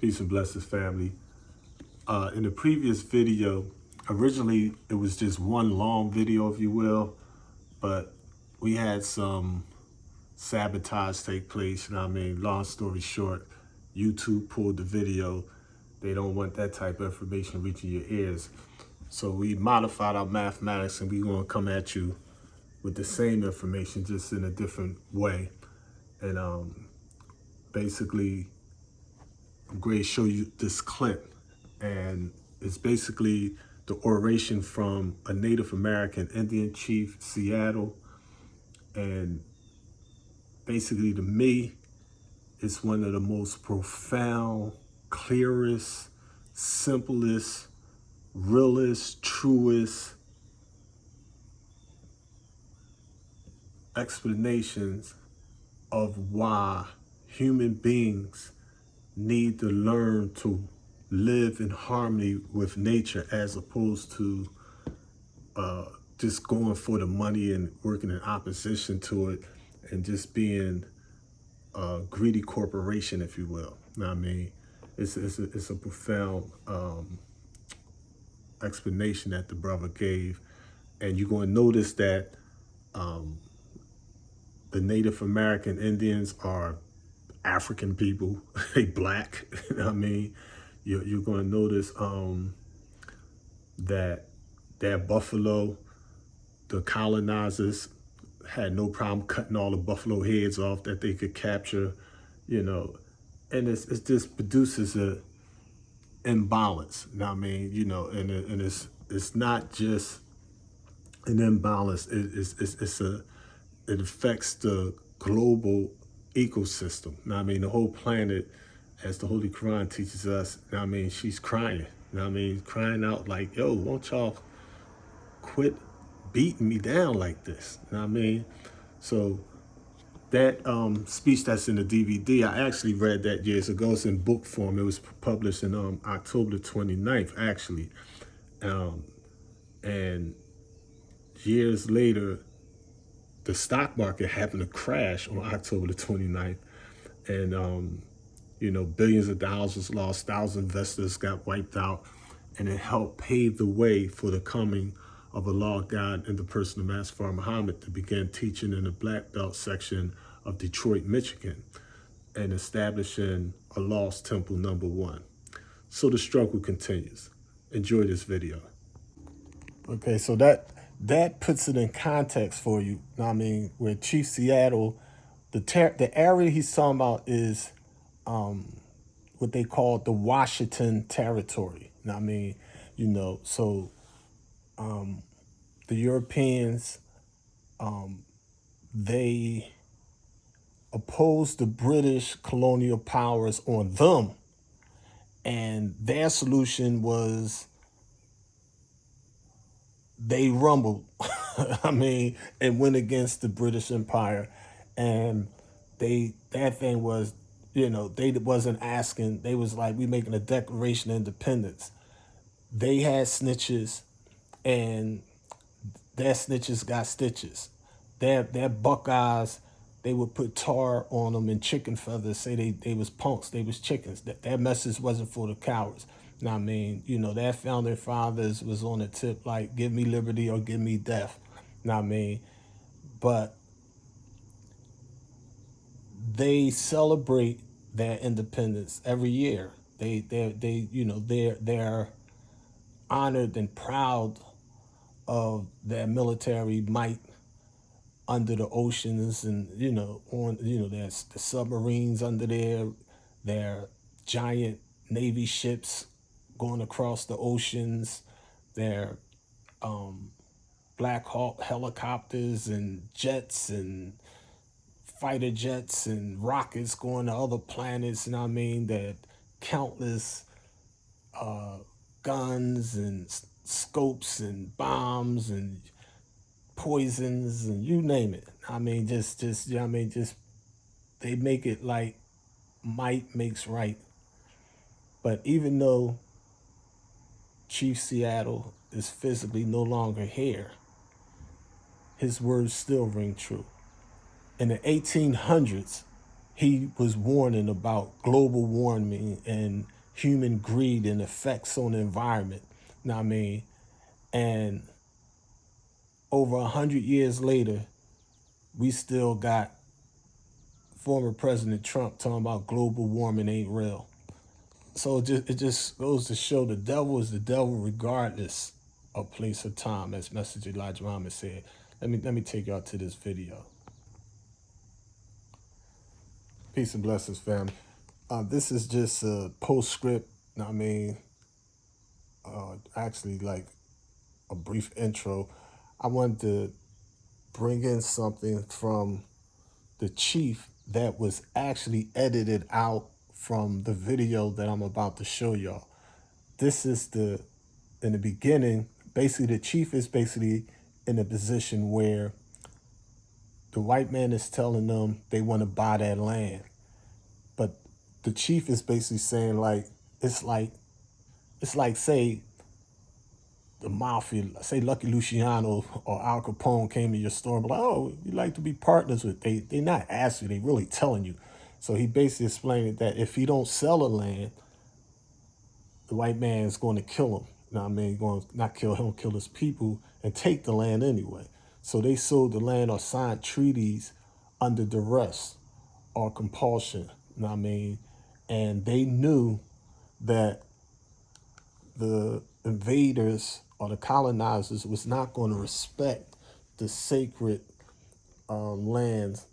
Peace and blessings, family. In the previous video, originally it was just one long video, if you will, but we had some sabotage take place. You know what I mean? Long story short, YouTube pulled the video. They don't want that type of information reaching your ears. So we modified our mathematics and we're going to come at you with the same information, just in a different way. And basically, I'm going to show you this clip, and it's basically the oration from a Native American Indian chief, Seattle. And basically, to me, it's one of the most profound, clearest, simplest, realest, truest explanations of why human beings need to learn to live in harmony with nature, as opposed to just going for the money and working in opposition to it and just being a greedy corporation, if you will. You know what I mean? It's a profound explanation that the brother gave. And you're going to notice that the Native American Indians are African people. They black. You know what I mean? You're going to notice that that buffalo, the colonizers had no problem cutting all the buffalo heads off that they could capture, you know, and it just produces a imbalance. You know what I mean? You know, and it's not just an imbalance. It affects the global ecosystem. You know what I mean? The whole planet, as the Holy Quran teaches us. You know what I mean? She's crying. You know what I mean? Crying out like, yo, won't y'all quit beating me down like this? You know what I mean? So that speech that's in the DVD, I actually read that years ago. It's in book form. It was published in October the 29th, actually. And years later, the stock market happened to crash on October the 29th. And, you know, billions of dollars was lost, thousands of investors got wiped out, and it helped pave the way for the coming of a law God in the person of Master Muhammad to begin teaching in the Black Belt section of Detroit, Michigan, and establishing a lost temple #1. So the struggle continues. Enjoy this video. Okay, so that puts it in context for you. I mean, where Chief Seattle, the area he's talking about is what they call the Washington Territory. I mean, you know, so the Europeans, they opposed the British colonial powers on them, and their solution was they rumbled. I mean, and went against the British Empire, and that thing was, you know, they wasn't asking. They was like, we making a Declaration of Independence. They had snitches, and their snitches got stitches. Their Buckeyes, they would put tar on them and chicken feathers, say they was punks, they was chickens. That message wasn't for the cowards. Now, I mean, you know, their founding fathers was on the tip like, give me liberty or give me death. Now, I mean, but they celebrate their independence every year. They you know, they're honored and proud of their military might under the oceans, and you know, on, you know, there's the submarines under there, their giant Navy ships going across the oceans, their Black Hawk helicopters and jets and fighter jets and rockets going to other planets. And I mean, that countless guns and scopes and bombs and poisons and you name it. I mean, just you know, I mean, just they make it like might makes right. But even though Chief Seattle is physically no longer here, his words still ring true. In the 1800s, he was warning about global warming and human greed and effects on the environment. You know what I mean? And over 100 years later, we still got former President Trump talking about global warming ain't real. So it just goes to show the devil is the devil regardless of place or time, as Message Elijah Muhammad said. Let me take y'all to this video. Peace and blessings, family. This is just a postscript. I mean, actually, like a brief intro. I wanted to bring in something from the chief that was actually edited out from the video that I'm about to show y'all. This is in the beginning, basically the chief is basically in a position where the white man is telling them they want to buy that land. But the chief is basically saying it's like say the mafia, say Lucky Luciano or Al Capone came to your store and be like, oh, you like to be partners with, they not asking, they really telling you. So he basically explained that if he don't sell the land, the white man is going to kill him. You know what I mean? Going to not kill him, kill his people and take the land anyway. So they sold the land or signed treaties under duress or compulsion. You know what I mean? And they knew that the invaders or the colonizers was not going to respect the sacred lands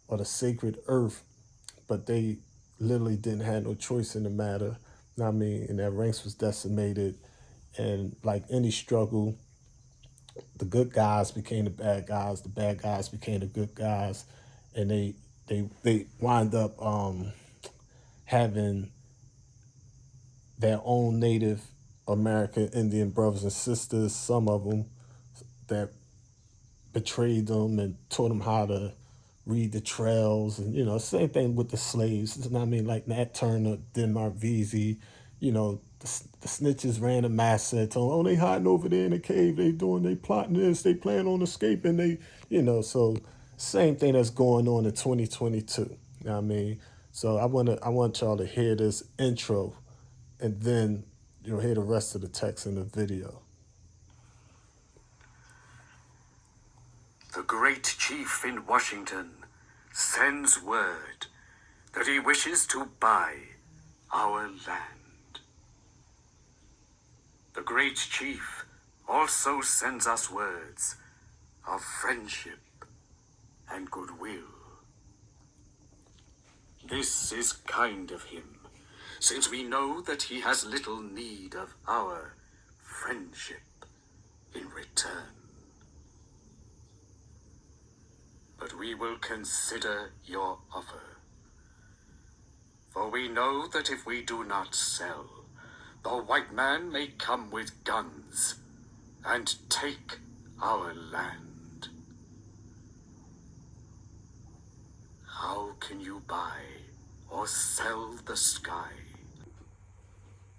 or the sacred earth, but they literally didn't have no choice in the matter. You know what I mean? And their ranks was decimated. And like any struggle, the good guys became the bad guys became the good guys, and they wind up having their own Native American Indian brothers and sisters, some of them that betrayed them and taught them how to read the trails. And, same thing with the slaves. You know what I mean? Like Nat Turner, Denmark Vesey, the snitches ran a mass set, told them, oh, they hiding over there in the cave. They plotting this. They plan on escaping. So same thing that's going on in 2022. You know what I mean? So I want y'all to hear this intro, and then you'll hear the rest of the text in the video. The great chief in Washington sends word that he wishes to buy our land. The great chief also sends us words of friendship and goodwill. This is kind of him, since we know that he has little need of our friendship in return. But we will consider your offer, for we know that if we do not sell, the white man may come with guns and take our land. How can you buy or sell the sky?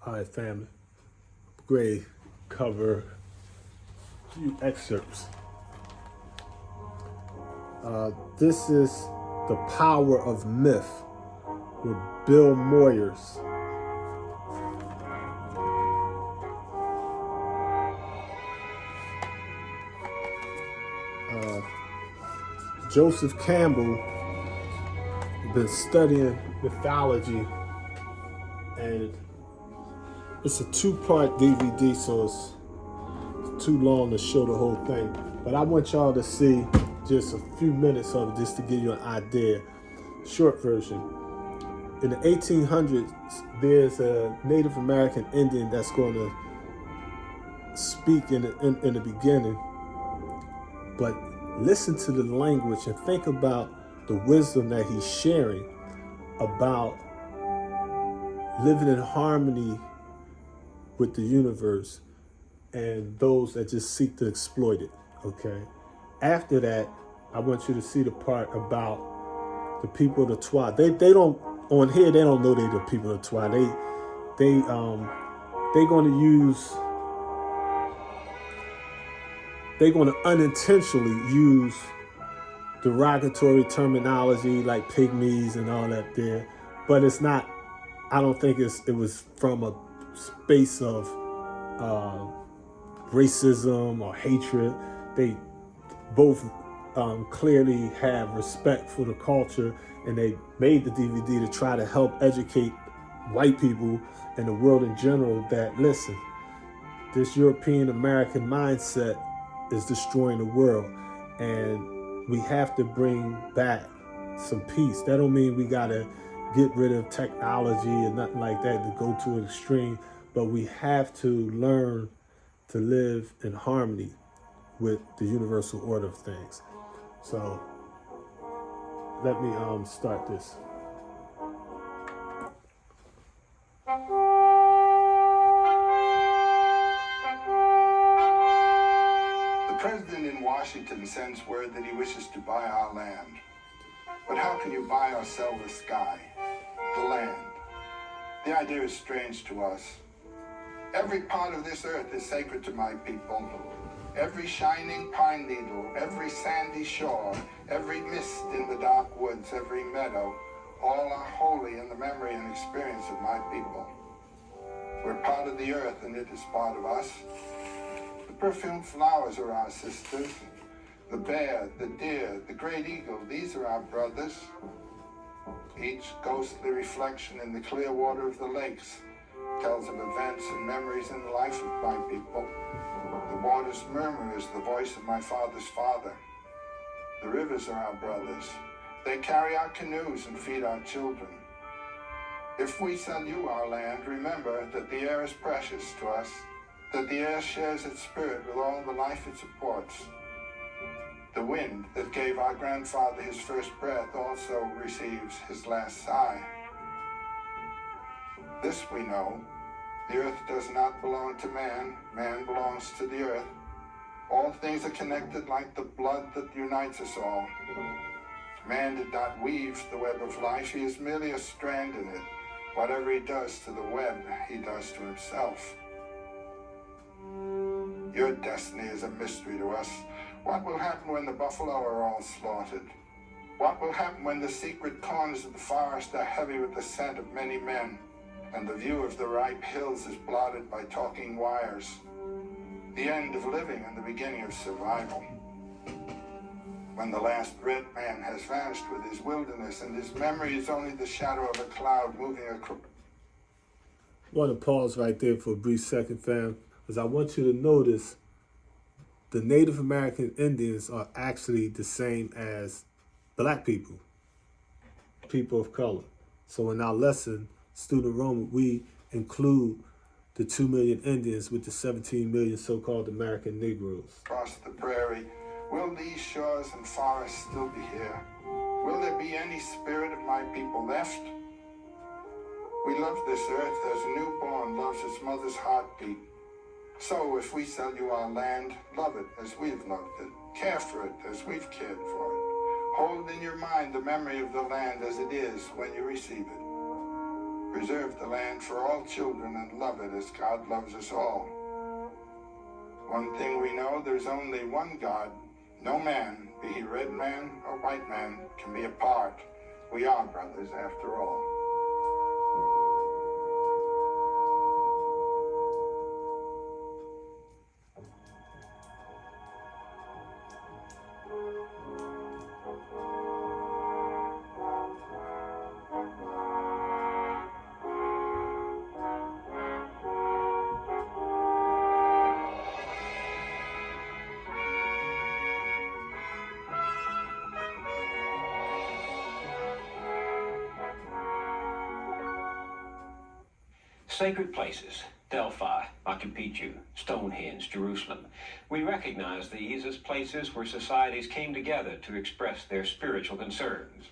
All right, family. Great cover. A few excerpts. This is The Power of Myth with Bill Moyers. Joseph Campbell been studying mythology, and it's a 2-part DVD, so it's too long to show the whole thing. But I want y'all to see just a few minutes of it just to give you an idea. Short version. In the 1800s, there's a Native American Indian that's going to speak in the beginning. But listen to the language and think about the wisdom that he's sharing about living in harmony with the universe and those that just seek to exploit it, okay? After that, I want you to see the part about the people of the Twa. They don't, on here, they don't know they're the people of the Twa. They're going to unintentionally use derogatory terminology like pygmies and all that there, but it's not. I don't think it was from a space of racism or hatred. They both clearly have respect for the culture, and they made the DVD to try to help educate white people and the world in general that, listen, this European American mindset is destroying the world, and we have to bring back some peace. That don't mean we gotta get rid of technology and nothing like that to go to an extreme, but we have to learn to live in harmony with the universal order of things. So let me start this. The president in Washington sends word that he wishes to buy our land. But how can you buy or sell the sky, the land? The idea is strange to us. Every part of this earth is sacred to my people. Every shining pine needle, every sandy shore, every mist in the dark woods, every meadow, all are holy in the memory and experience of my people. We're part of the earth and it is part of us. The perfumed flowers are our sisters. The bear, the deer, the great eagle, these are our brothers. Each ghostly reflection in the clear water of the lakes tells of events and memories in the life of my people. The water's murmur is the voice of my father's father. The rivers are our brothers. They carry our canoes and feed our children. If we sell you our land, remember that the air is precious to us, that the air shares its spirit with all the life it supports. The wind that gave our grandfather his first breath also receives his last sigh. This we know, the earth does not belong to man, man belongs to the earth. All things are connected like the blood that unites us all. Man did not weave the web of life, he is merely a strand in it. Whatever he does to the web, he does to himself. Your destiny is a mystery to us. What will happen when the buffalo are all slaughtered? What will happen when the secret corners of the forest are heavy with the scent of many men, and the view of the ripe hills is blotted by talking wires? The end of living and the beginning of survival. When the last red man has vanished with his wilderness, and his memory is only the shadow of a cloud moving across. I want to pause right there for a brief second, fam, because I want you to notice the Native American Indians are actually the same as black people, people of color. So in our lesson, Student Enrollment, we include the 2 million Indians with the 17 million so-called American Negroes. Across the prairie, will these shores and forests still be here? Will there be any spirit of my people left? We love this earth as a newborn loves its mother's heartbeat. So if we sell you our land, love it as we've loved it. Care for it as we've cared for it. Hold in your mind the memory of the land as it is when you receive it. Preserve the land for all children and love it as God loves us all. One thing we know, there's only one God. No man, be he red man or white man, can be apart. We are brothers after all. Sacred places, Delphi, Machu Picchu, Stonehenge, Jerusalem. We recognize these as places where societies came together to express their spiritual concerns.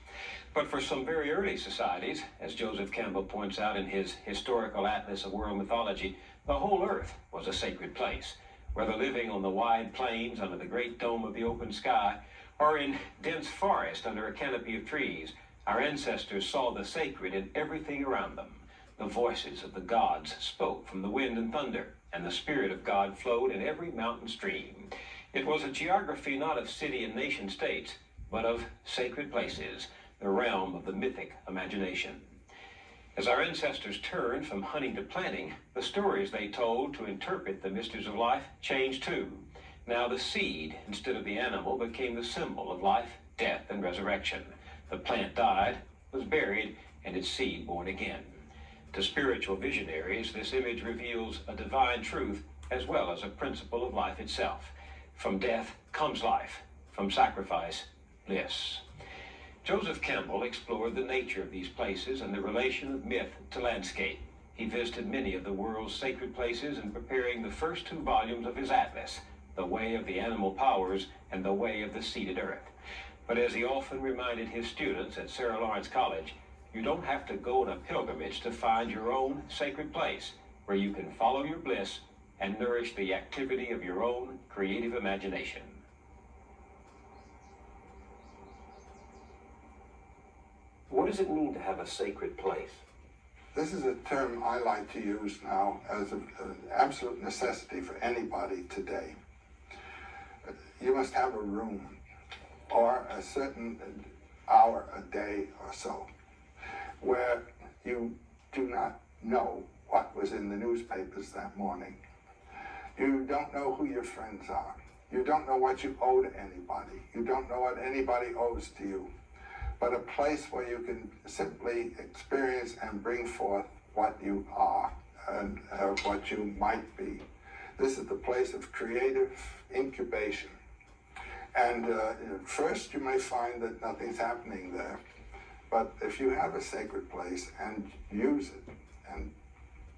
But for some very early societies, as Joseph Campbell points out in his Historical Atlas of World Mythology, the whole earth was a sacred place. Whether living on the wide plains under the great dome of the open sky, or in dense forest under a canopy of trees, our ancestors saw the sacred in everything around them. The voices of the gods spoke from the wind and thunder, and the Spirit of God flowed in every mountain stream. It was a geography not of city and nation states, but of sacred places, the realm of the mythic imagination. As our ancestors turned from hunting to planting, the stories they told to interpret the mysteries of life changed too. Now the seed, instead of the animal, became the symbol of life, death, and resurrection. The plant died, was buried, and its seed born again. To spiritual visionaries, this image reveals a divine truth as well as a principle of life itself. From death comes life, from sacrifice, bliss. Joseph Campbell explored the nature of these places and the relation of myth to landscape. He visited many of the world's sacred places in preparing the first 2 volumes of his atlas, The Way of the Animal Powers and The Way of the Seated Earth. But as he often reminded his students at Sarah Lawrence College, you don't have to go on a pilgrimage to find your own sacred place where you can follow your bliss and nourish the activity of your own creative imagination. What does it mean to have a sacred place? This is a term I like to use now as an absolute necessity for anybody today. You must have a room or a certain hour a day or so where you do not know what was in the newspapers that morning. You don't know who your friends are. You don't know what you owe to anybody. You don't know what anybody owes to you. But a place where you can simply experience and bring forth what you are and what you might be. This is the place of creative incubation. And first you may find that nothing's happening there. But if you have a sacred place and use it and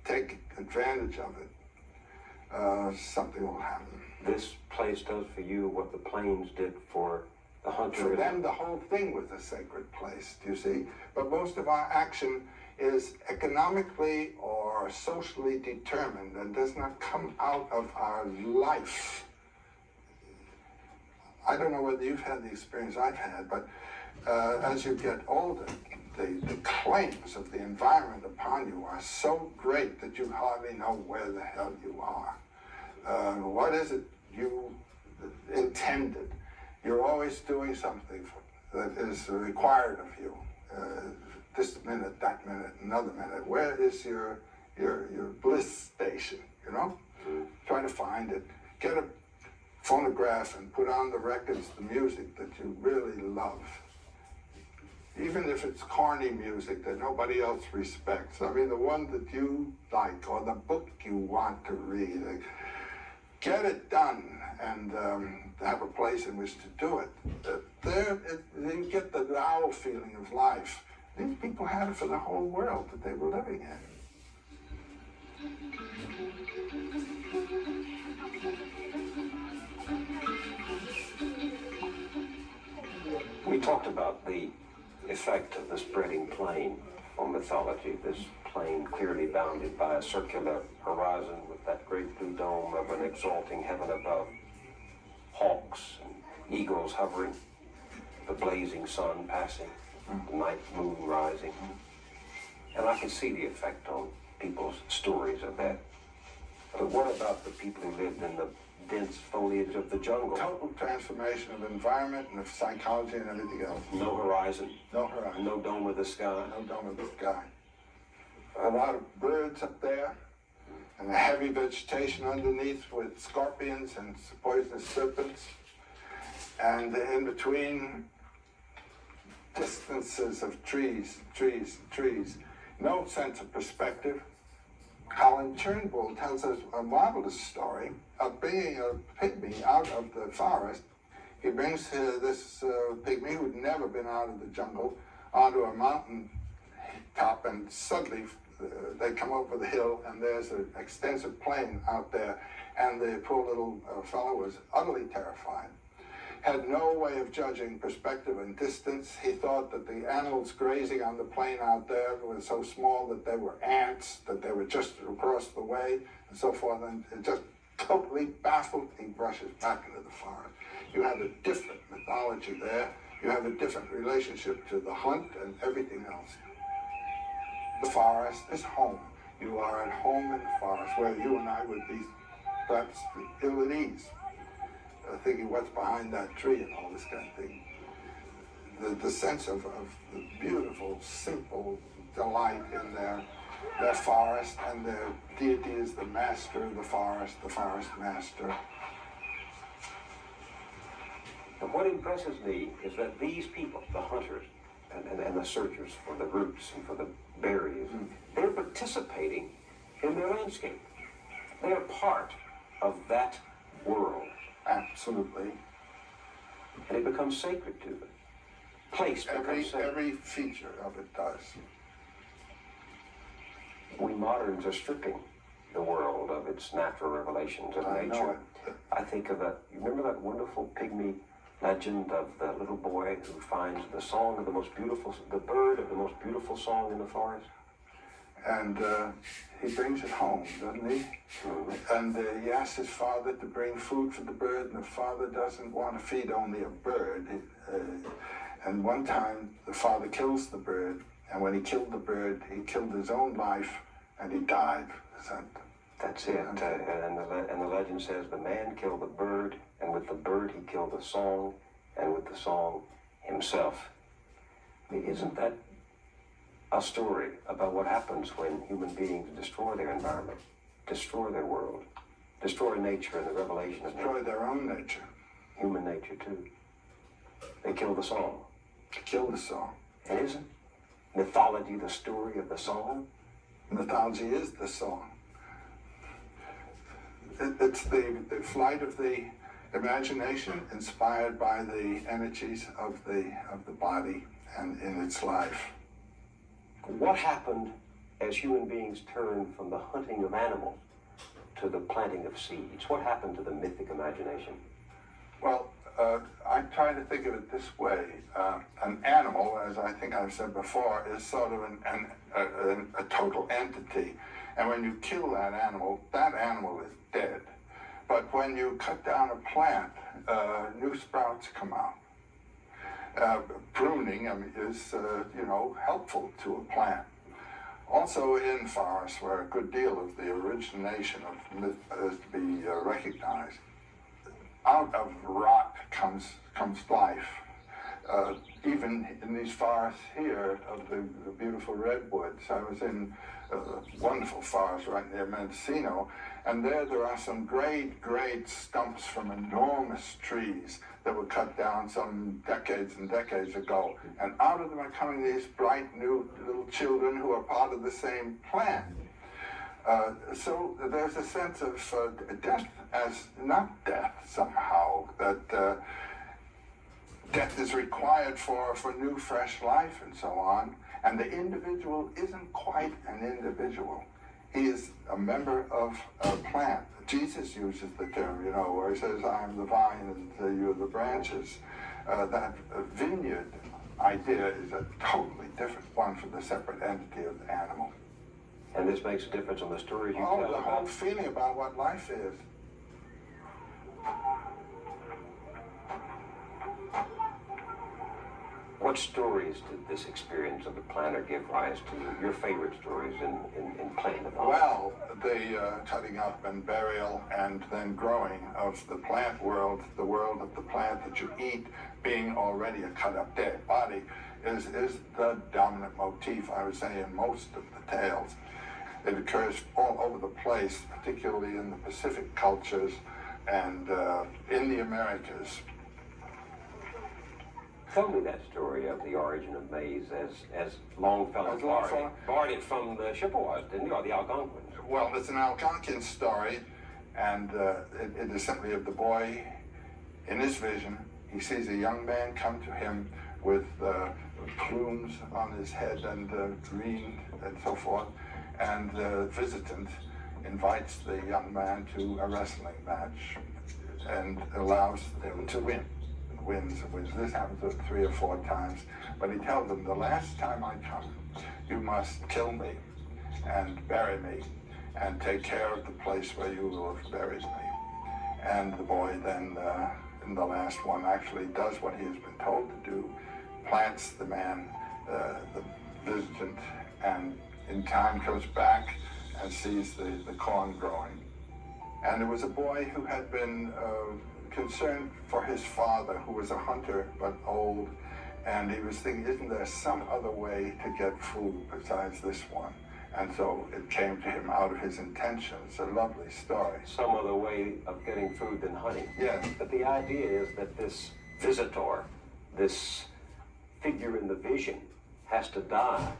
take advantage of it, something will happen. This place does for you what the plains did for the hunter. For them, the whole thing was a sacred place, do you see? But most of our action is economically or socially determined and does not come out of our life. I don't know whether you've had the experience I've had, but as you get older, the claims of the environment upon you are so great that you hardly know where the hell you are. What is it you intended? You're always doing something that is required of you. This minute, that minute, another minute. Where is your bliss station, you know? Try to find it. Get a phonograph and put on the records, the music that you really love. Even if it's corny music that nobody else respects. I mean, the one that you like or the book you want to read. Get it done and have a place in which to do it. You get the now feeling of life. These people had it for the whole world that they were living in. We talked about the effect of the spreading plain on mythology, this plain clearly bounded by a circular horizon with that great blue dome of an exalting heaven above, hawks and eagles hovering, the blazing sun passing, the night moon rising. And I can see the effect on people's stories of that. But what about the people who lived in the dense foliage of the jungle? Total transformation of environment and of psychology and everything else. No horizon. No horizon. No dome of the sky. No dome of the sky. A lot of birds up there, and a heavy vegetation underneath with scorpions and poisonous serpents. And in between, distances of trees, trees, trees. No sense of perspective. Colin Turnbull tells us a marvelous story of bringing a pygmy out of the forest. He brings this pygmy who'd never been out of the jungle onto a mountain top, and suddenly they come over the hill and there's an extensive plain out there, and the poor little fellow was utterly terrified. Had no way of judging perspective and distance. He thought that the animals grazing on the plain out there were so small that they were ants, that they were just across the way, and so forth, and it just totally baffled. He brushes back into the forest. You have a different mythology there. You have a different relationship to the hunt and everything else. The forest is home. You are at home in the forest, where you and I would be perhaps ill at ease, thinking what's behind that tree and all this kind of thing. the sense of the beautiful, simple delight in their forest, and their deity is the master of the forest master. And what impresses me is that these people, the hunters and the searchers for the roots and for the berries, they're participating in their landscape. They are part of that world. Absolutely. And it becomes sacred to them. Place becomes sacred. Every feature of it does. We moderns are stripping the world of its natural revelations of I nature. know it. I think of that. You remember that wonderful pygmy legend of the little boy who finds the song of the most beautiful, the bird of the most beautiful song in the forest? And he brings it home, doesn't he? Mm-hmm. And he asks his father to bring food for the bird, and the father doesn't want to feed only a bird. And one time, the father kills the bird, and when he killed the bird, he killed his own life, and he died. That's it. And the legend says the man killed the bird, and with the bird he killed the song, and with the song himself. I mean, isn't that a story about what happens when human beings destroy their environment, destroy their world, destroy nature and the revelation of Destroy nature? their own nature. Human nature, too. They kill the song. Kill the song. And isn't mythology the story of the song? Mythology is the song. It's the flight of the imagination inspired by the energies of the body and in its life. What happened as human beings turned from the hunting of animals to the planting of seeds? What happened to the mythic imagination? Well, I try to think of it this way. An animal, as I think I've said before, is sort of a total entity. And when you kill that animal is dead. But when you cut down a plant, new sprouts come out. Pruning is helpful to a plant. Also in forests, where a good deal of the origination of myth is to be recognized, out of rock comes life. Even in these forests here of the beautiful redwoods, I was in a wonderful forest right near Mendocino, and there are some great stumps from enormous trees that were cut down some decades and decades ago. And out of them are coming these bright new little children who are part of the same plant. So there's a sense of death as not death somehow, that death is required for new fresh life and so on. And the individual isn't quite an individual. He is a member of a plant. Jesus uses the term, where he says, I am the vine and you are the branches. That vineyard idea is a totally different one from the separate entity of the animal. And this makes a difference on the stories you Oh, tell the about. whole feeling about what life is. What stories did this experience of the planter give rise to? Your favorite stories in plant development? Well, the cutting up and burial and then growing of the plant world, the world of the plant that you eat, being already a cut up dead body, is the dominant motif, I would say, in most of the tales. It occurs all over the place, particularly in the Pacific cultures and in the Americas. Tell me that story of the origin of maize as Longfellow As Longfellow? borrowed it from the Chippewas, didn't you, or the Algonquins? Well, it's an Algonquin story, and it is simply of the boy in his vision. He sees a young man come to him with plumes on his head and green and so forth, and the visitant invites the young man to a wrestling match and allows him to win. Wins. This happens 3 or 4 times, but he tells them, the last time I come, you must kill me and bury me and take care of the place where you will have buried me. And the boy then, in the last one, actually does what he has been told to do, plants the man, the visitant, and in time comes back and sees the corn growing. And it was a boy who had been concerned for his father, who was a hunter but old, And he was thinking, isn't there some other way to get food besides this one? And so it came to him out of his intention. It's a lovely story. Some other way of getting food than honey. Yes. But the idea is that this visitor, this figure in the vision, has to die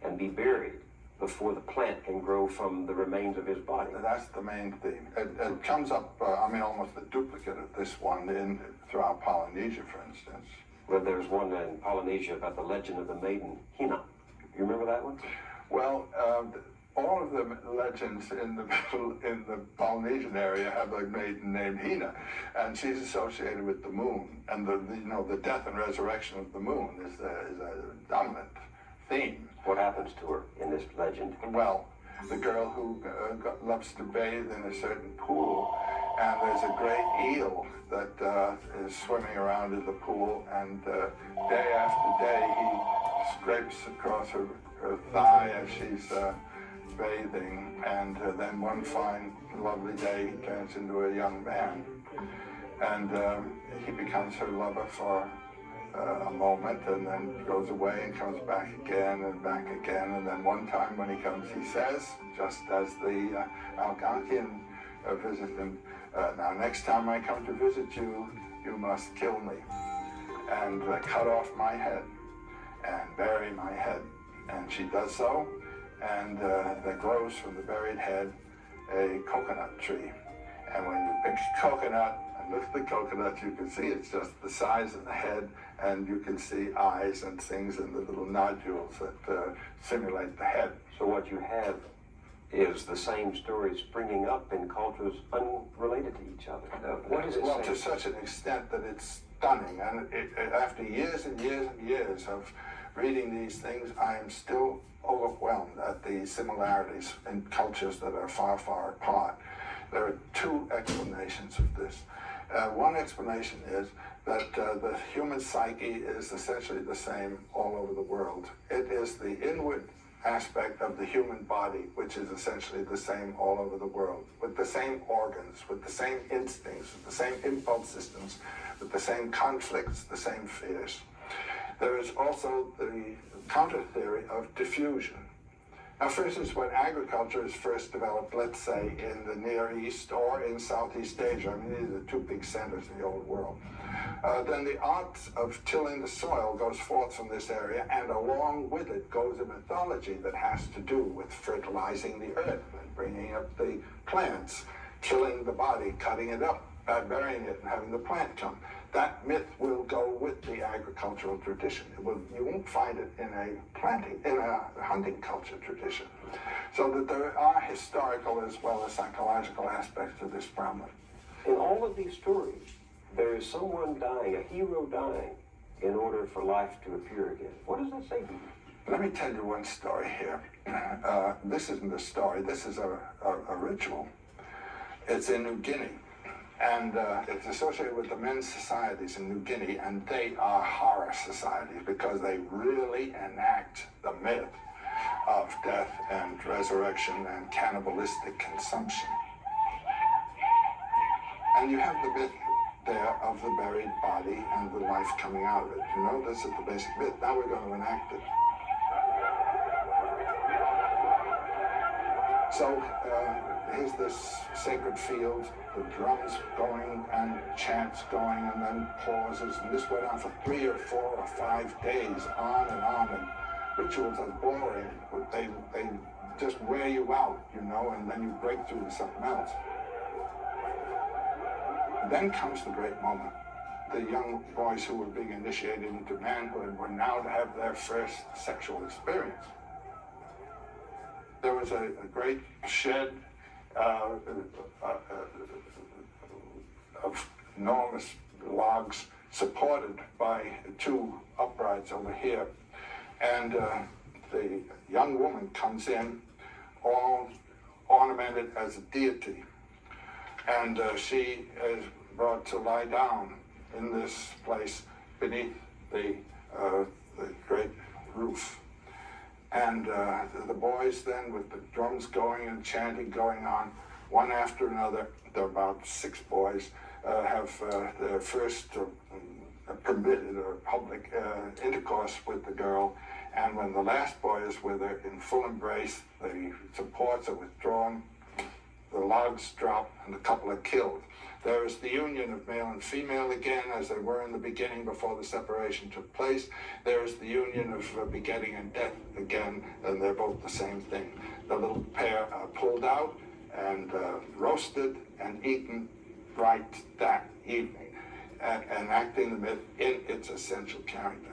and be buried before the plant can grow from the remains of his body. That's the main theme. It comes up, almost a duplicate of this one throughout Polynesia, for instance. Well, there's one in Polynesia about the legend of the maiden Hina. You remember that one? Well, all of the legends in the Polynesian area have a maiden named Hina, and she's associated with the moon, and the death and resurrection of the moon is a dominant theme. What happens to her in this legend? Well, the girl who loves to bathe in a certain pool, and there's a great eel that is swimming around in the pool, and day after day he scrapes across her thigh as she's bathing, and then one fine, lovely day he turns into a young man, and he becomes her lover for a moment, and then goes away and comes back again, and then one time when he comes, he says, just as the Algonquian visit him, now next time I come to visit you, you must kill me, and cut off my head, and bury my head. And she does so, and there grows from the buried head a coconut tree. And when you pick a coconut and look at the coconut, you can see it's just the size of the head, and you can see eyes and things in the little nodules that simulate the head. So what you have is the same story springing up in cultures unrelated to each other. What is it Well, saying? to such an extent that it's stunning. And after years and years and years of reading these things, I am still overwhelmed at the similarities in cultures that are far, far apart. There are two explanations of this. One explanation is that the human psyche is essentially the same all over the world. It is the inward aspect of the human body, which is essentially the same all over the world, with the same organs, with the same instincts, with the same impulse systems, with the same conflicts, the same fears. There is also the counter theory of diffusion. Now, for instance, when agriculture is first developed, let's say in the Near East or in Southeast Asia, these are the two big centers in the old world, then the art of tilling the soil goes forth from this area, and along with it goes a mythology that has to do with fertilizing the earth and bringing up the plants, killing the body, cutting it up, burying it, and having the plant come. That myth will go with the agricultural tradition. You won't find it in a hunting culture tradition. So that there are historical as well as psychological aspects to this problem. In all of these stories, there is someone dying, a hero dying, in order for life to appear again. What does that say to you? Let me tell you one story here. This isn't a story, this is a ritual. It's in New Guinea. And it's associated with the men's societies in New Guinea, and they are horror societies because they really enact the myth of death and resurrection and cannibalistic consumption. And you have the myth there of the buried body and the life coming out of it. This is the basic myth. Now we're going to enact it. So here's this sacred field, the drums going and chants going, and then pauses, and this went on for 3 or 4 or 5 days, on, and rituals are boring. They just wear you out, and then you break through to something else. Then comes the great moment. The young boys who were being initiated into manhood were now to have their first sexual experience. There was a great shed of enormous logs supported by 2 uprights over here. And the young woman comes in all ornamented as a deity. And she is brought to lie down in this place beneath the great roof. And the boys then, with the drums going and chanting going on, one after another, there are about 6 boys, have their first permitted or public intercourse with the girl. And when the last boy is with her in full embrace, the supports are withdrawn, the logs drop, and the couple are killed. There is the union of male and female again, as they were in the beginning before the separation took place. There is the union of begetting and death again, and they're both the same thing. The little pair are pulled out and roasted and eaten right that evening, enacting the myth in its essential character.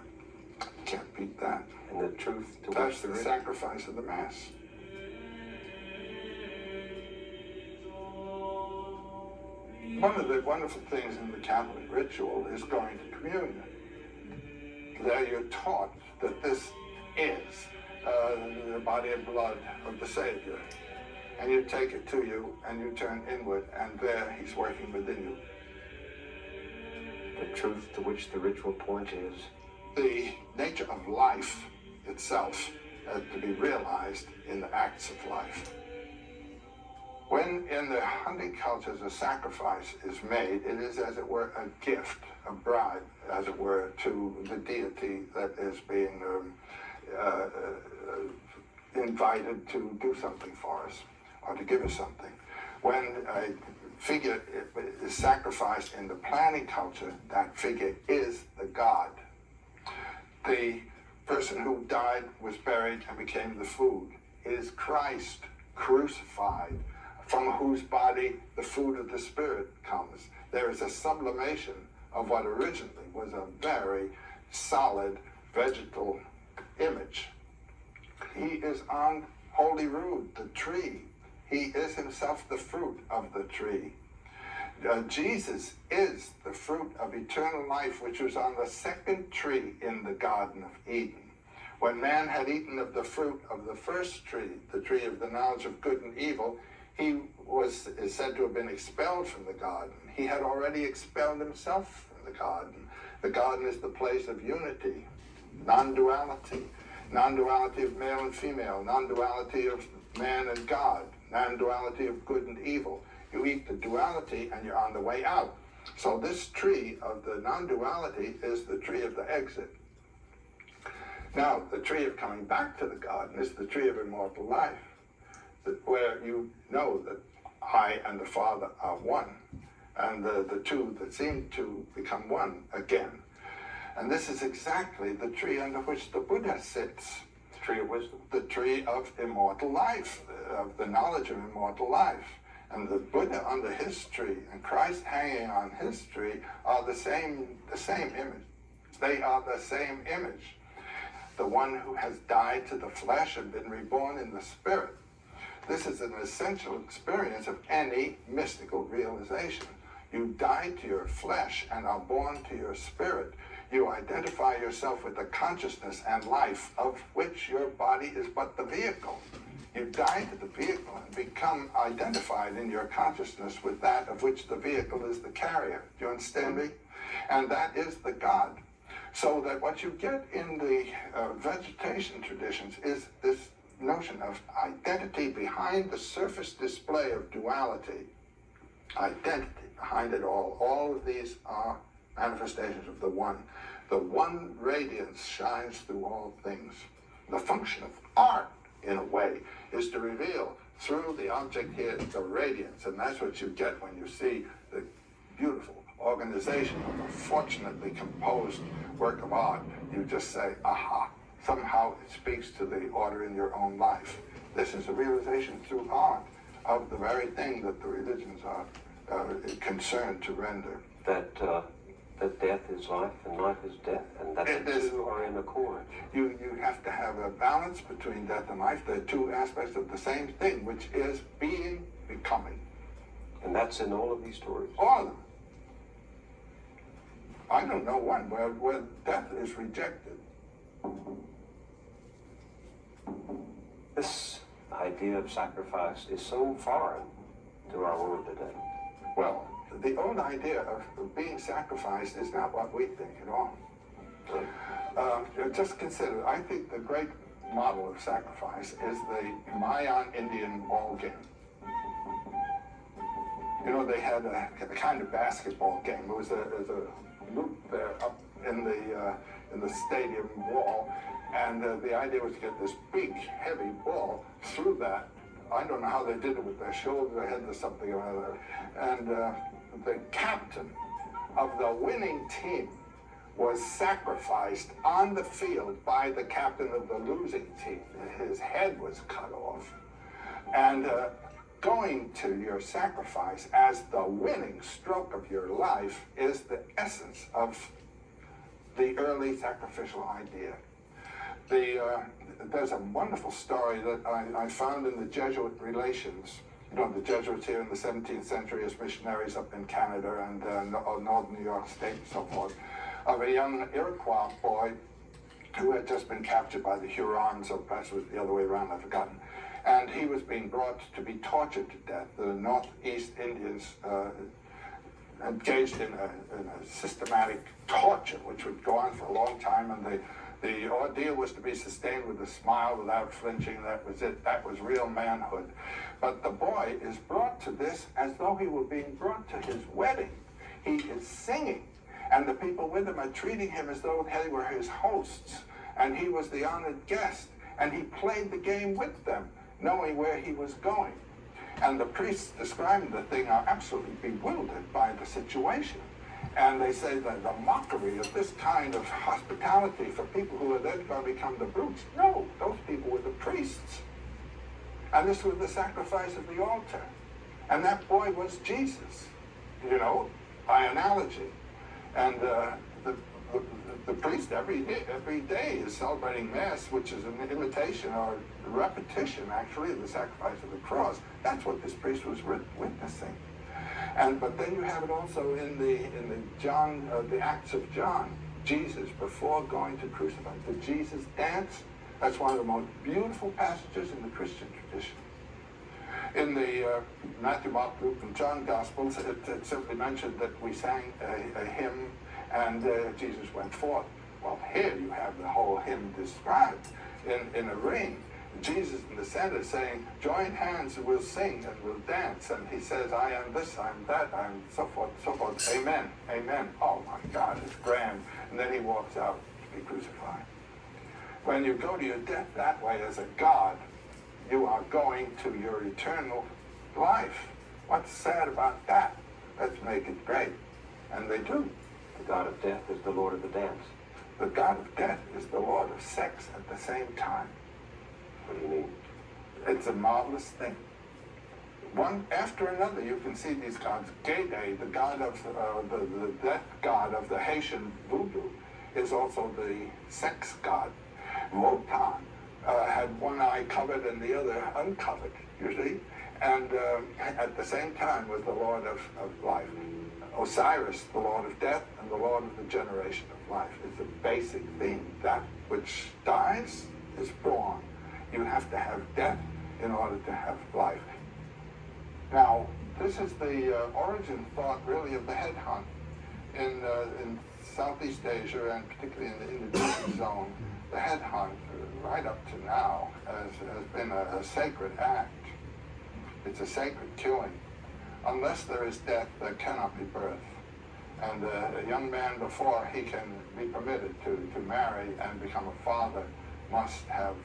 Can't beat that. And the truth to That's which the sacrifice of the Mass. One of the wonderful things in the Catholic ritual is going to communion. There you're taught that this is the body and blood of the Savior. And you take it to you, and you turn inward, and there he's working within you. the truth to which the ritual point is. The nature of life itself to be realized in the acts of life. When in the hunting cultures a sacrifice is made, it is as it were a gift, a bribe, as it were, to the deity that is being invited to do something for us or to give us something. When a figure is sacrificed in the planning culture, that figure is the god. The person who died, was buried, and became the food is Christ crucified, from whose body the food of the Spirit comes. There is a sublimation of what originally was a very solid vegetal image. He is on Holy Rood, the tree. He is himself the fruit of the tree. Jesus is the fruit of eternal life, which was on the second tree in the Garden of Eden. When man had eaten of the fruit of the first tree, the tree of the knowledge of good and evil, he is said to have been expelled from the garden. He had already expelled himself from the garden. The garden is the place of unity, non-duality of male and female, non-duality of man and God, non-duality of good and evil. You eat the duality and you're on the way out. So this tree of the non-duality is the tree of the exit. Now, the tree of coming back to the garden is the tree of immortal life, where you know that I and the Father are one, and the two that seem to become one again. And this is exactly the tree under which the Buddha sits. The tree of wisdom. The tree of immortal life, of the knowledge of immortal life. And the Buddha under his tree and Christ hanging on his tree are the same image. They are the same image. The one who has died to the flesh and been reborn in the spirit. This is an essential experience of any mystical realization. You die to your flesh and are born to your spirit. You identify yourself with the consciousness and life of which your body is but the vehicle. You die to the vehicle and become identified in your consciousness with that of which the vehicle is the carrier. Do you understand me? And that is the God. So that what you get in the vegetation traditions is this notion of identity behind the surface display of duality. Identity behind it all. All of these are manifestations of the one. The one radiance shines through all things. The function of art, in a way, is to reveal through the object here the radiance. And that's what you get when you see the beautiful organization of a fortunately composed work of art. You just say, aha. Somehow it speaks to the order in your own life. This is a realization through art of the very thing that the religions are concerned to render. That death is life and life is death, and that the two are in accord. You have to have a balance between death and life. They're two aspects of the same thing, which is being, becoming. And that's in all of these stories? All of them. I don't know one where death is rejected. This idea of sacrifice is so foreign to our world today. Well, the old idea of being sacrificed is not what we think at all. Just consider, I think the great model of sacrifice is the Mayan Indian ball game. You know, they had a kind of basketball game. It was a loop there up in the stadium wall, and the idea was to get this big, heavy ball through that. I don't know how they did it with their shoulder, their head, or something or other. And the captain of the winning team was sacrificed on the field by the captain of the losing team. His head was cut off. And going to your sacrifice as the winning stroke of your life is the essence of the early sacrificial idea. There's a wonderful story that I found in the Jesuit relations. You know, the Jesuits here in the 17th century as missionaries up in Canada and northern New York State and so forth, of a young Iroquois boy who had just been captured by the Hurons, or perhaps it was the other way around, I've forgotten. And he was being brought to be tortured to death. The Northeast Indians engaged in a systematic torture, which would go on for a long time, and the ordeal was to be sustained with a smile without flinching. That was it. That was real manhood. But the boy is brought to this as though he were being brought to his wedding. He is singing, and the people with him are treating him as though they were his hosts, and he was the honored guest, and he played the game with them, knowing where he was going. And the priests describing the thing are absolutely bewildered by the situation. And they say that the mockery of this kind of hospitality for people who are then going to become the brutes. No, those people were the priests. And this was the sacrifice of the altar. And that boy was Jesus, you know, by analogy. And the priest every day is celebrating Mass, which is an imitation or a repetition, actually, of the sacrifice of the cross. That's what this priest was witnessing. But then you have it also in the Acts of John. Jesus, before going to crucify, the Jesus dance. That's one of the most beautiful passages in the Christian tradition. In the Matthew, Mark, Luke, and John Gospels, it simply mentioned that we sang a hymn and Jesus went forth. Well, here you have the whole hymn described in a ring. Jesus in the center saying, join hands and we'll sing and we'll dance. And he says, I am this, I am that, I am so forth, so forth. Amen, amen. Oh my God, it's grand. And then he walks out to be crucified. When you go to your death that way as a God, you are going to your eternal life. What's sad about that? Let's make it great. And they do. The God of death is the Lord of the dance. The God of death is the Lord of sex at the same time. What do you mean? It's a marvelous thing. One after another, you can see these gods. Gede, the god of the death god of the Haitian voodoo, is also the sex god. Wotan had one eye covered and the other uncovered, you see? And at the same time was the Lord of life. Osiris, the Lord of death, and the Lord of the generation of life. It's a basic theme. That which dies is born. You have to have death in order to have life. Now, this is the origin thought, really, of the head hunt in Southeast Asia, and particularly in the Indonesian zone. The head hunt, right up to now, has been a sacred act. It's a sacred killing. Unless there is death, there cannot be birth. And a young man, before he can be permitted to marry and become a father, must have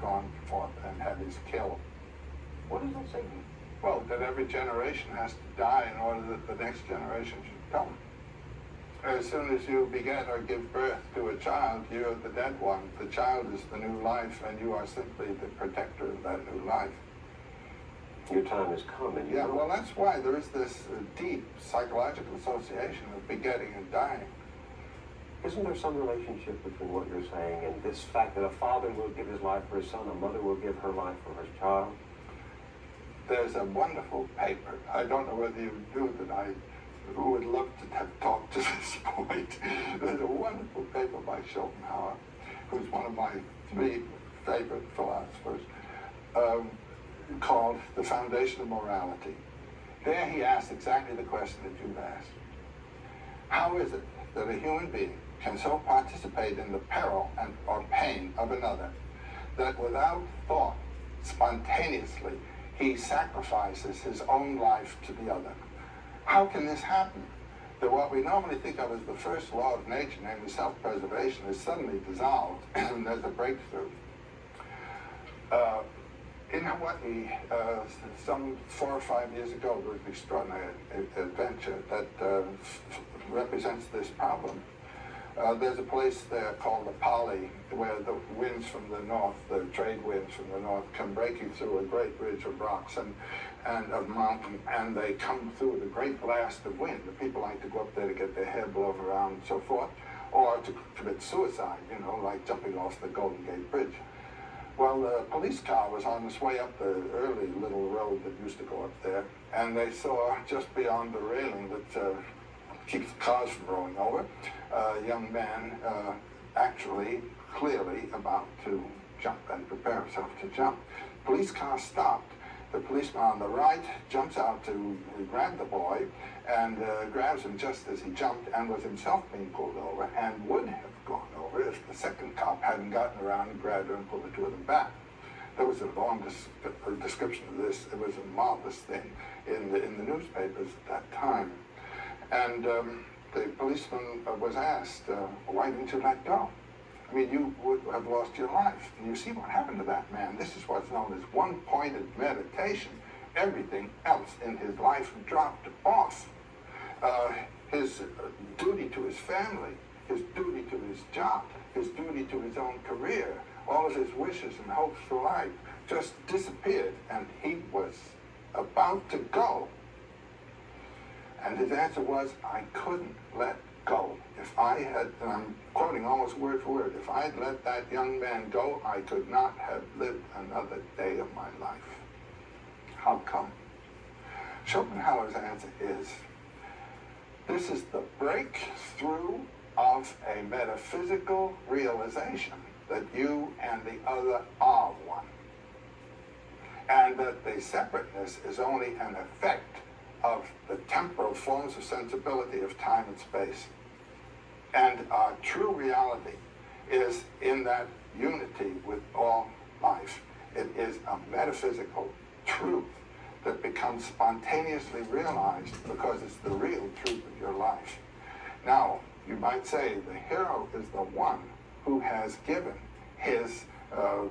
gone forth and had his kill. What does that say? Well, that every generation has to die in order that the next generation should come. As soon as you beget or give birth to a child, you're the dead one. The child is the new life, and you are simply the protector of that new life. Your time has come, and you know. Well, that's why there is this deep psychological association of begetting and dying. Isn't there some relationship between what you're saying and this fact that a father will give his life for his son, a mother will give her life for her child? There's a wonderful paper. I don't know whether you knew that I would love to have talked to this point. There's a wonderful paper by Schopenhauer, who's one of my three favorite philosophers, called The Foundation of Morality. There he asks exactly the question that you've asked. How is it that a human being can so participate in the peril and or pain of another that without thought, spontaneously, he sacrifices his own life to the other? How can this happen? what we normally think of as the first law of nature, namely self-preservation, is suddenly dissolved, and there's a breakthrough. In Hawaii, some 4 or 5 years ago, there was an extraordinary adventure that represents this problem. There's a place there called the Pali, where the winds from the north, the trade winds from the north, come breaking through a great ridge of rocks and of mountain, and they come through with a great blast of wind. The people like to go up there to get their hair blown around and so forth, or to commit suicide, like jumping off the Golden Gate Bridge. Well, the police car was on its way up the early little road that used to go up there, and they saw just beyond the railing that keeps the cars from rolling over, a young man actually clearly about to jump and prepare himself to jump. Police car stopped. The policeman on the right jumps out to grab the boy and grabs him just as he jumped and was himself being pulled over and would have gone over if the second cop hadn't gotten around and grabbed her and pulled the two of them back. There was a long description of this. It was a marvelous thing in the newspapers at that time. And the policeman was asked, why didn't you let go? I mean, you would have lost your life. And you see what happened to that man. This is what's known as one-pointed meditation. Everything else in his life dropped off. His duty to his family, his duty to his job, his duty to his own career, all of his wishes and hopes for life just disappeared, and he was about to go. And his answer was, I couldn't let go. If I had, and I'm quoting almost word for word, if I had let that young man go, I could not have lived another day of my life. How come? Schopenhauer's answer is, this is the breakthrough of a metaphysical realization that you and the other are one. And that the separateness is only an effect of the temporal forms of sensibility of time and space. And our true reality is in that unity with all life. It is a metaphysical truth that becomes spontaneously realized because it's the real truth of your life. Now, you might say the hero is the one who has given his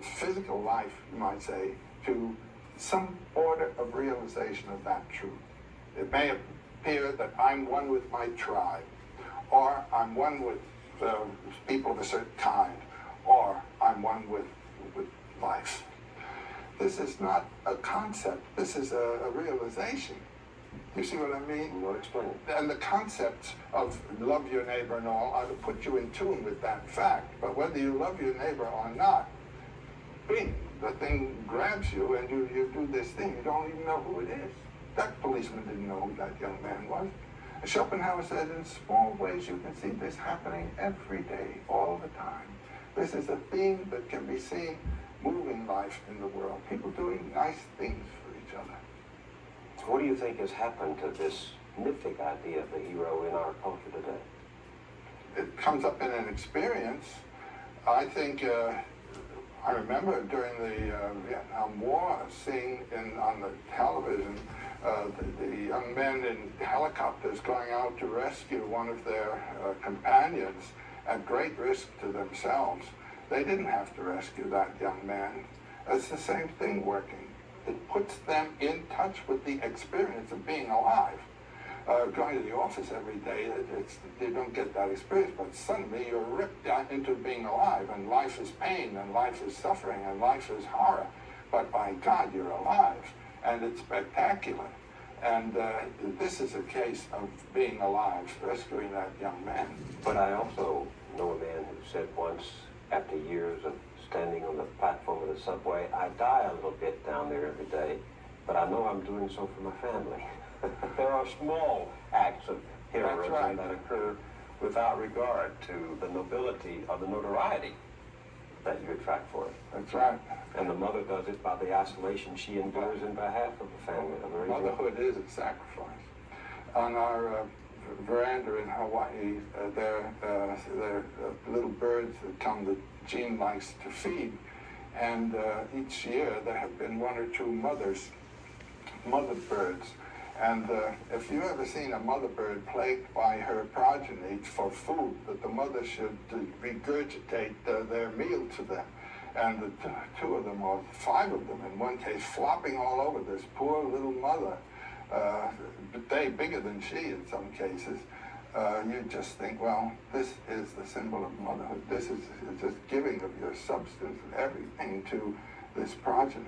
physical life, you might say, to some order of realization of that truth. It may appear that I'm one with my tribe, or I'm one with people of a certain kind, or I'm one with life. This is not a concept. This is a realization. You see what I mean? Well, explain it. And the concepts of love your neighbor and all are to put you in tune with that fact. But whether you love your neighbor or not, bing, the thing grabs you and you do this thing. You don't even know who it is. That policeman didn't know who that young man was. Schopenhauer said in small ways you can see this happening every day, all the time. This is a theme that can be seen moving life in the world. People doing nice things for each other. What do you think has happened to this mythic idea of the hero in our culture today? It comes up in an experience. I think, I remember during the Vietnam War seeing on the television the young men in helicopters going out to rescue one of their companions at great risk to themselves. They didn't have to rescue that young man. It's the same thing working. It puts them in touch with the experience of being alive. Going to the office every day, you don't get that experience, but suddenly you're ripped into being alive, and life is pain, and life is suffering, and life is horror. But by God, you're alive, and it's spectacular. And this is a case of being alive, rescuing that young man. But I also know a man who said once, after years of standing on the platform of the subway, I die a little bit down there every day, but I know I'm doing so for my family. There are small acts of heroism that occur without regard to the nobility or the notoriety that you attract for it. That's right. And the mother does it by the isolation she endures in behalf of the family. Motherhood is a sacrifice. On our veranda in Hawaii, there are little birds that come that Jean likes to feed. And each year there have been one or two mothered birds. And if you've ever seen a mother bird plagued by her progeny for food, that the mother should regurgitate their meal to them, and the two of them, or five of them in one case, flopping all over this poor little mother, they bigger than she in some cases, you just think, well, this is the symbol of motherhood. This is just giving of your substance and everything to this progeny.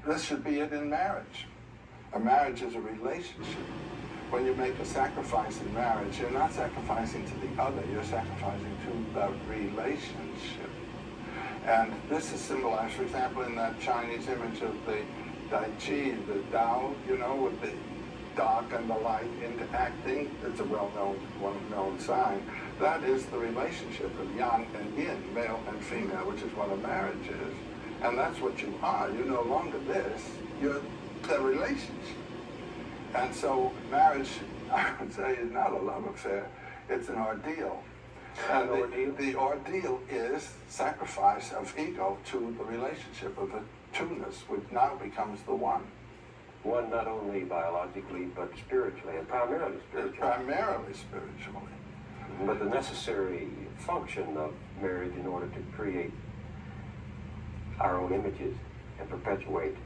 This should be it in marriage. A marriage is a relationship. When you make a sacrifice in marriage, you're not sacrificing to the other, you're sacrificing to the relationship. And this is symbolized, for example, in that Chinese image of the Tai Chi, the Tao, you know, with the dark and the light interacting. It's a well-known sign. That is the relationship of yang and yin, male and female, which is what a marriage is. And that's what you are. You're no longer this. You're the relationship. And so marriage, I would say, is not a love affair. It's an ordeal. And the ordeal is sacrifice of ego to the relationship of the two-ness, which now becomes the one. One not only biologically, but spiritually, and primarily spiritually. Primarily spiritually. But the necessary function of marriage in order to create our own images and perpetuate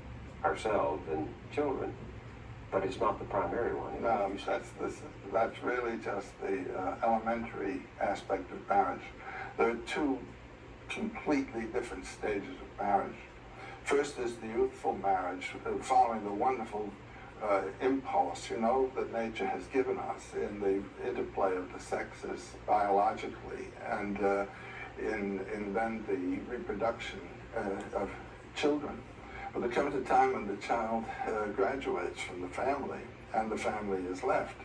ourselves and children, but it's not the primary one. No, that's really just the elementary aspect of marriage. There are two completely different stages of marriage. First is the youthful marriage, following the wonderful impulse, you know, that nature has given us in the interplay of the sexes biologically, and in then the reproduction of children. But there comes a time when the child graduates from the family and the family is left.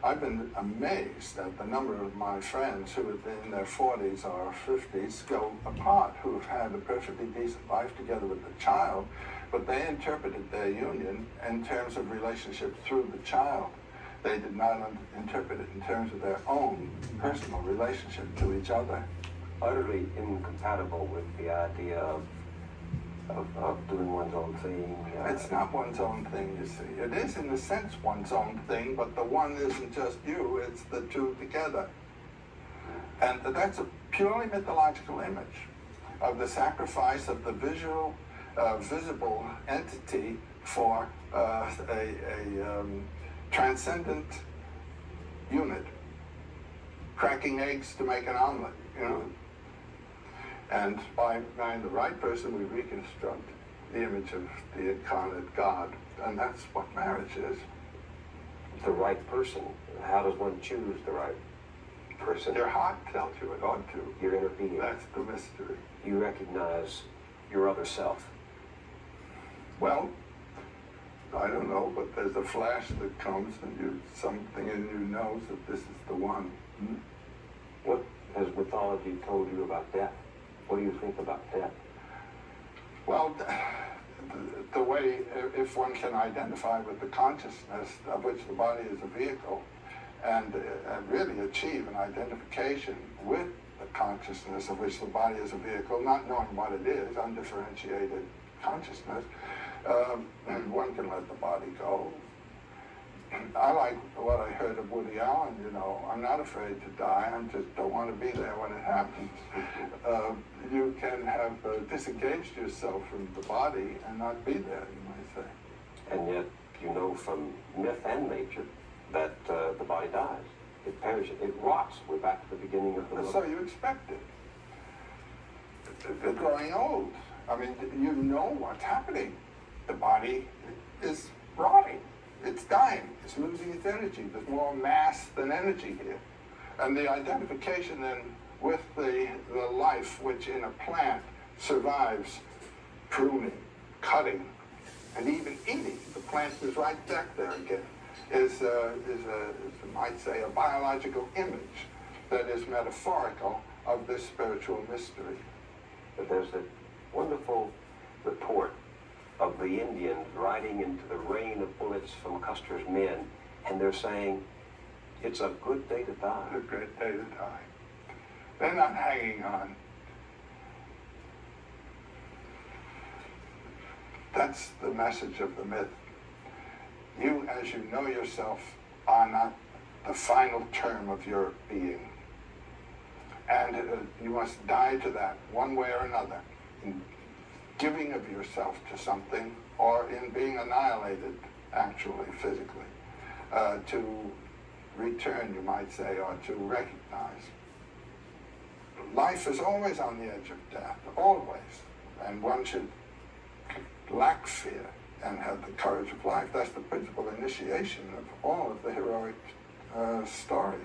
I've been amazed at the number of my friends who in their 40s or 50s go apart, who have had a perfectly decent life together with the child, but they interpreted their union in terms of relationship through the child. They did not interpret it in terms of their own personal relationship to each other. Utterly incompatible with the idea of doing one's own thing. It's not one's own thing, you see. It is, in a sense, one's own thing, but the one isn't just you, it's the two together. And that's a purely mythological image of the sacrifice of the visible entity for a transcendent unit, cracking eggs to make an omelet, you know. And by marrying the right person, we reconstruct the image of the incarnate God. And that's what marriage is. The right person. How does one choose the right person? Your heart tells you it ought to. Your inner being. That's the mystery. You recognize your other self. Well, I don't know, but there's a flash that comes and something in you knows that this is the one. Hmm? What has mythology told you about death? What do you think about death? Well, the way, if one can identify with the consciousness of which the body is a vehicle, and really achieve an identification with the consciousness of which the body is a vehicle, not knowing what it is, undifferentiated consciousness, one can let the body go. I like what I heard of Woody Allen, you know, I'm not afraid to die, I just don't want to be there when it happens. You can have disengaged yourself from the body and not be there, you might say. And yet, you know from myth and nature that the body dies. It perishes, it rots. We're back to the beginning of the book. So you expect it. They're growing old. I mean, you know what's happening. The body is rotting. It's dying. It's losing its energy. There's more mass than energy here. And the identification then with the life which in a plant survives pruning, cutting, and even eating. The plant is right back there again. Is you might say, a biological image that is metaphorical of this spiritual mystery. But there's a wonderful report of the Indians riding into the rain of bullets from Custer's men, and they're saying, it's a good day to die. A great day to die. They're not hanging on. That's the message of the myth. You, as you know yourself, are not the final term of your being. And you must die to that one way or another, in giving of yourself to something or in being annihilated, actually, physically, to return, you might say, or to recognize. Life is always on the edge of death, always. And one should lack fear and have the courage of life. That's the principal initiation of all of the heroic stories.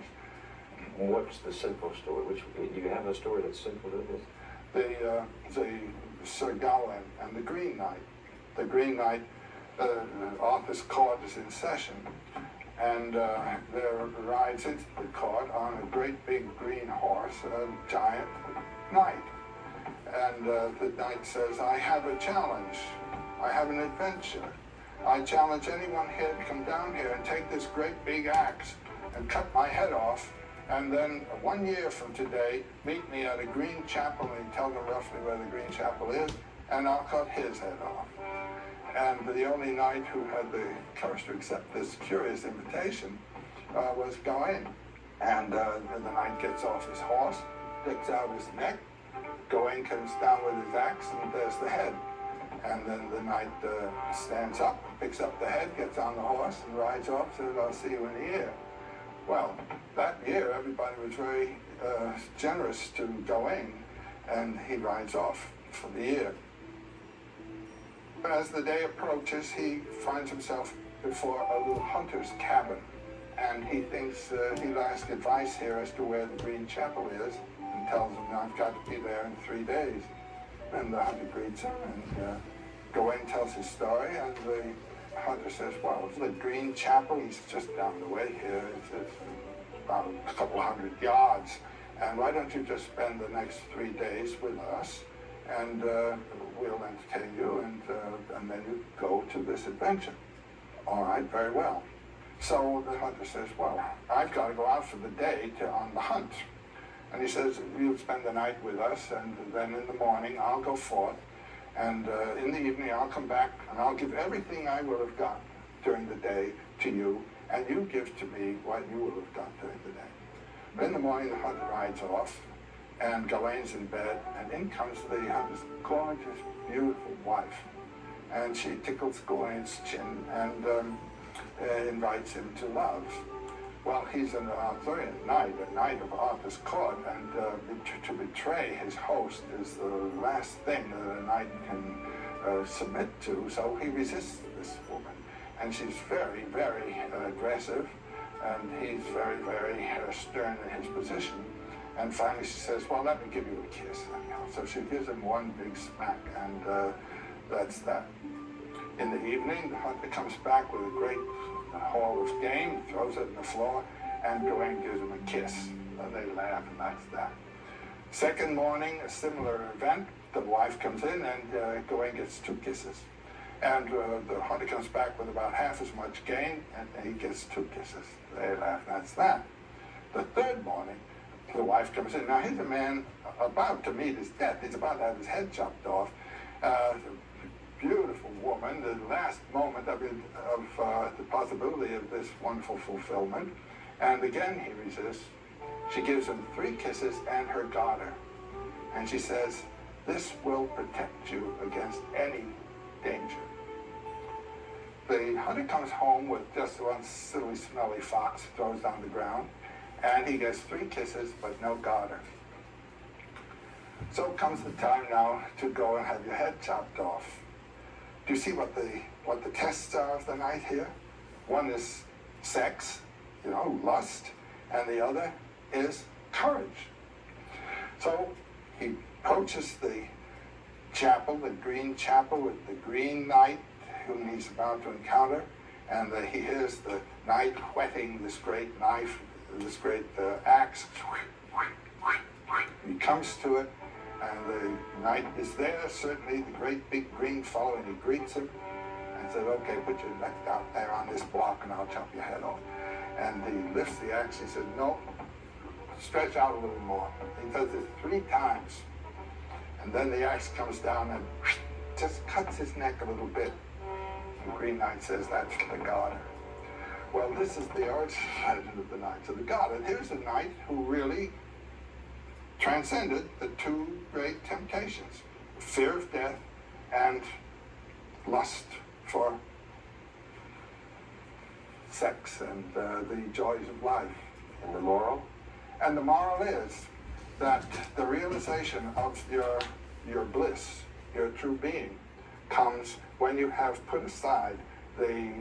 What's the simple story? Do you have a story that's simple to this? The Sir Gawain and the Green Knight. The Green Knight, Arthur's court is in session, and there rides into the court on a great big green horse, a giant knight. And the knight says, I have a challenge. I have an adventure. I challenge anyone here to come down here and take this great big axe and cut my head off, and then 1 year from today, meet me at a green chapel, and tell them roughly where the green chapel is, and I'll cut his head off. And the only knight who had the courage to accept this curious invitation was Gawain. And the knight gets off his horse, sticks out his neck, Gawain comes down with his axe, and there's the head. And then the knight stands up, picks up the head, gets on the horse, and rides off, says, I'll see you in a year. Well, that year, everybody was very generous to Gawain, and he rides off for the year. But as the day approaches, he finds himself before a little hunter's cabin, and he thinks he'll ask advice here as to where the Green Chapel is, and tells him, I've got to be there in 3 days. And the hunter greets him, and Gawain tells his story, and the hunter says, well, the Green Chapel, he's just down the way here, it's about a couple hundred yards, and why don't you just spend the next 3 days with us, and we'll entertain you, and then you go to this adventure. All right, very well. So the hunter says, well, I've got to go out for the day on the hunt. And he says, you'll spend the night with us, and then in the morning I'll go forth, and in the evening I'll come back, and I'll give everything I will have got during the day to you, and you give to me what you will have got during the day. But in the morning the hunter rides off, and Gawain's in bed, and in comes the hunter's gorgeous, beautiful wife. And she tickles Gawain's chin and invites him to love. Well, he's an Arthurian knight, a knight of Arthur's court, and to betray his host is the last thing that a knight can submit to, so he resists this woman. And she's very, very aggressive, and he's very, very stern in his position. And finally she says, well, let me give you a kiss. So she gives him one big smack, and that's that. In the evening, the hunter comes back with a great haul of game, throws it on the floor, and Gawain gives him a kiss. And they laugh, and that's that. Second morning, a similar event. The wife comes in, and Gawain gets 2 kisses. And the hunter comes back with about half as much game, and he gets 2 kisses. They laugh, and that's that. The third morning, the wife comes in. Now, here's a man about to meet his death. He's about to have his head chopped off. Beautiful woman, the last moment of the possibility of this wonderful fulfillment. And again, he resists. She gives him 3 kisses and her garter. And she says, this will protect you against any danger. The hunter comes home with just one silly, smelly fox, throws on the ground, and he gets 3 kisses, but no garter. So comes the time now to go and have your head chopped off. Do you see what the tests are of the night here? One is sex, lust, and the other is courage. So he approaches the chapel, the Green Chapel, with the Green Knight whom he's about to encounter, and he hears the knight whetting this great knife, this great axe. He comes to it, And the knight is there, certainly the great big green fellow, and he greets him and said, okay, put your neck out there on this block and I'll chop your head off. And he lifts the axe. He said, no, stretch out a little more. He does it 3 times. And then the axe comes down and just cuts his neck a little bit. The Green Knight says, that's for the garter. Well, this is the origin legend of the Knights of the Garter. Here's a knight who really transcended the 2 great temptations, fear of death and lust for sex and the joys of life. And the moral? And the moral is that the realization of your bliss, your true being, comes when you have put aside the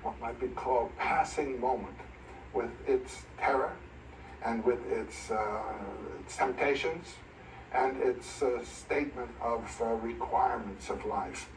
what might be called passing moment with its terror and with its temptations and its statement of requirements of life.